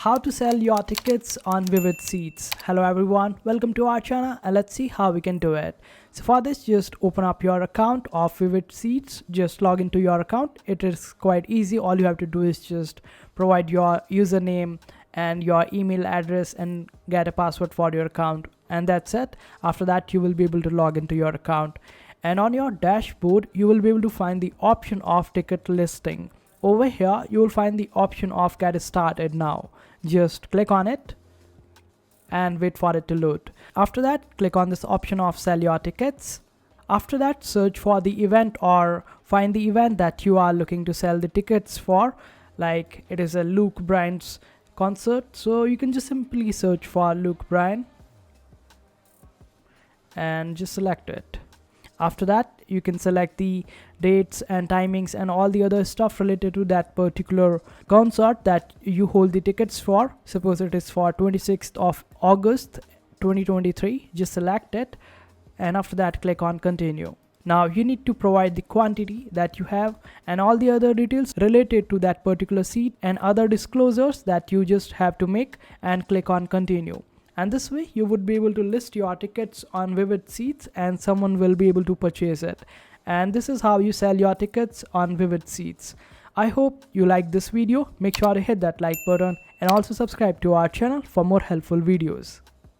How to sell your tickets on Vivid Seats. Hello everyone, welcome to our channel and let's see how we can do it. So for this, just open up your account of Vivid Seats. Just log into your account. It is quite easy. All you have to do is just provide your username and your email address and get a password for your account, and that's it. After that, you will be able to log into your account, and on your dashboard you will be able to find the option of ticket listing. Over here you will find the option of get started now. Just click on it and wait for it to load. After that, click on this option of sell your tickets. After that, search for the event or find the event that you are looking to sell the tickets for. Like it is a Luke Bryan's concert, so you can just simply search for Luke Bryan and just select it. After that, you can select the dates and timings and all the other stuff related to that particular concert that you hold the tickets for. Suppose it is for 26th of August 2023. Just select it, and after that click on continue. Now you need to provide the quantity that you have and all the other details related to that particular seat and other disclosures that you just have to make, and click on continue. And this way you would be able to list your tickets on Vivid Seats and someone will be able to purchase it. And this is how you sell your tickets on Vivid Seats. I hope you liked this video. Make sure to hit that like button and also subscribe to our channel for more helpful videos.